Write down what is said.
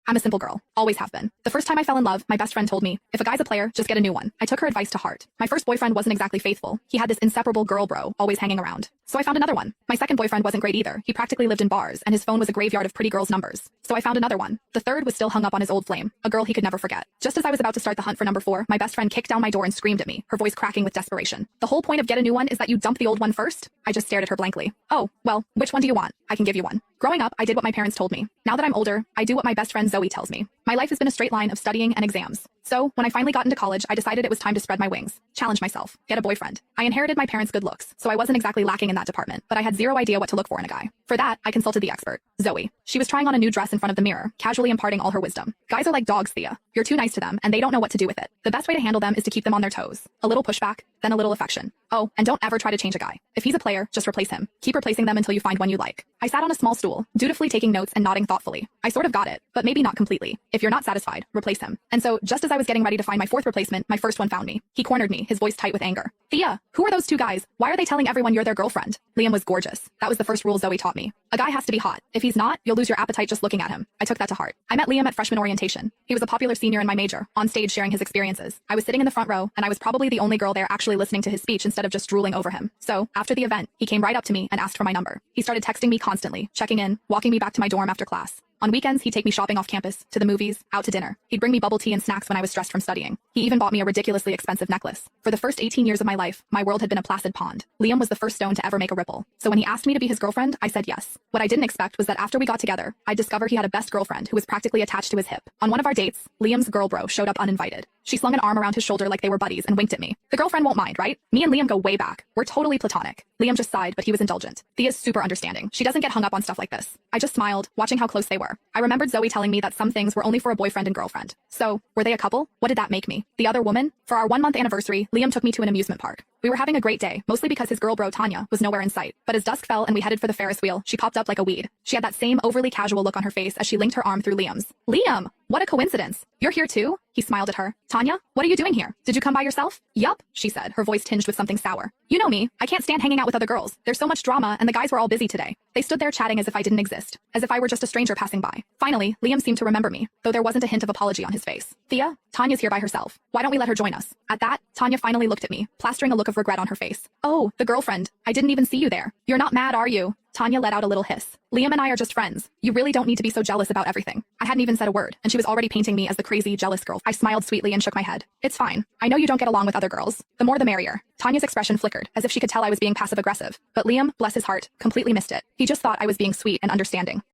I'm a simple girl. Always have been. The first time I fell in love, my best friend told me, if a guy's a player, just get a new one. I took her advice to heart. My first boyfriend wasn't exactly faithful. He had this inseparable girl bro always hanging around. So I found another one. My second boyfriend wasn't great either. He practically lived in bars, and his phone was a graveyard of pretty girls' numbers. So I found another one. The third was still hung up on his old flame, a girl he could never forget. Just as I was about to start the hunt for number 4, my best friend kicked down my door and screamed at me, her voice cracking with desperation. The whole point of get a new one is that you dump the old one first? I just stared at her blankly. Oh, well, which one do you want? I can give you one. Growing up, I did what my parents told me. Now that I'm older, I do what my best friend Zoe tells me. My life has been a straight line of studying and exams. So, when I finally got into college, I decided it was time to spread my wings, challenge myself, get a boyfriend. I inherited my parents' good looks, so I wasn't exactly lacking in that department, but I had zero idea what to look for in a guy. For that, I consulted the expert, Zoe. She was trying on a new dress in front of the mirror, casually imparting all her wisdom. Guys are like dogs, Thea. You're too nice to them, and they don't know what to do with it. The best way to handle them is to keep them on their toes. A little pushback, then a little affection. Oh, and don't ever try to change a guy. If he's a player, just replace him. Keep replacing them until you find one you like. I sat on a small stool, dutifully taking notes and nodding thoughtfully. I sort of got it, but maybe not completely. If you're not satisfied, replace him. And so, just as I was getting ready to find my 4th replacement, my first one found me. He cornered me, his voice tight with anger. Thea, who are those 2 guys? Why are they telling everyone you're their girlfriend? Liam was gorgeous. That was the first rule Zoe taught me. A guy has to be hot. If he's not, you'll lose your appetite just looking at him. I took that to heart. I met Liam at freshman orientation. He was a popular senior in my major, on stage sharing his experiences. I was sitting in the front row, and I was probably the only girl there actually listening to his speech instead of just drooling over him. So, after the event, he came right up to me and asked for my number. He started texting me constantly, checking in, walking me back to my dorm after class. On weekends, he'd take me shopping off campus, to the movies, out to dinner. He'd bring me bubble tea and snacks when I was stressed from studying. He even bought me a ridiculously expensive necklace. For the first 18 years of my life, my world had been a placid pond. Liam was the first stone to ever make a ripple. So when he asked me to be his girlfriend, I said yes. What I didn't expect was that after we got together, I'd discover he had a best girlfriend who was practically attached to his hip. On one of our dates, Liam's girl bro showed up uninvited. She slung an arm around his shoulder like they were buddies and winked at me. The girlfriend won't mind, right? Me and Liam go way back. We're totally platonic. Liam just sighed, but he was indulgent. Thea's super understanding. She doesn't get hung up on stuff like this. I just smiled, watching how close they were. I remembered Zoe telling me that some things were only for a boyfriend and girlfriend. So, were they a couple? What did that make me? The other woman? For our 1-month anniversary, Liam took me to an amusement park. We were having a great day, mostly because his girl bro Tanya was nowhere in sight. But as dusk fell and we headed for the Ferris wheel, she popped up like a weed. She had that same overly casual look on her face as she linked her arm through Liam's. Liam! What a coincidence. You're here too? He smiled at her. Tanya, what are you doing here? Did you come by yourself? Yup, she said, her voice tinged with something sour. You know me. I can't stand hanging out with other girls. There's so much drama, and the guys were all busy today. They stood there chatting as if I didn't exist, as if I were just a stranger passing by. Finally, Liam seemed to remember me, though there wasn't a hint of apology on his face. Thea, Tanya's here by herself. Why don't we let her join us? At that, Tanya finally looked at me, plastering a look of regret on her face. Oh, the girlfriend. I didn't even see you there. You're not mad, are you? Tanya let out a little hiss. Liam and I are just friends. You really don't need to be so jealous about everything. I hadn't even said a word, and she was already painting me as the crazy, jealous girl. I smiled sweetly and shook my head. It's fine. I know you don't get along with other girls. The more the merrier. Tanya's expression flickered, as if she could tell I was being passive-aggressive. But Liam, bless his heart, completely missed it. He just thought I was being sweet and understanding.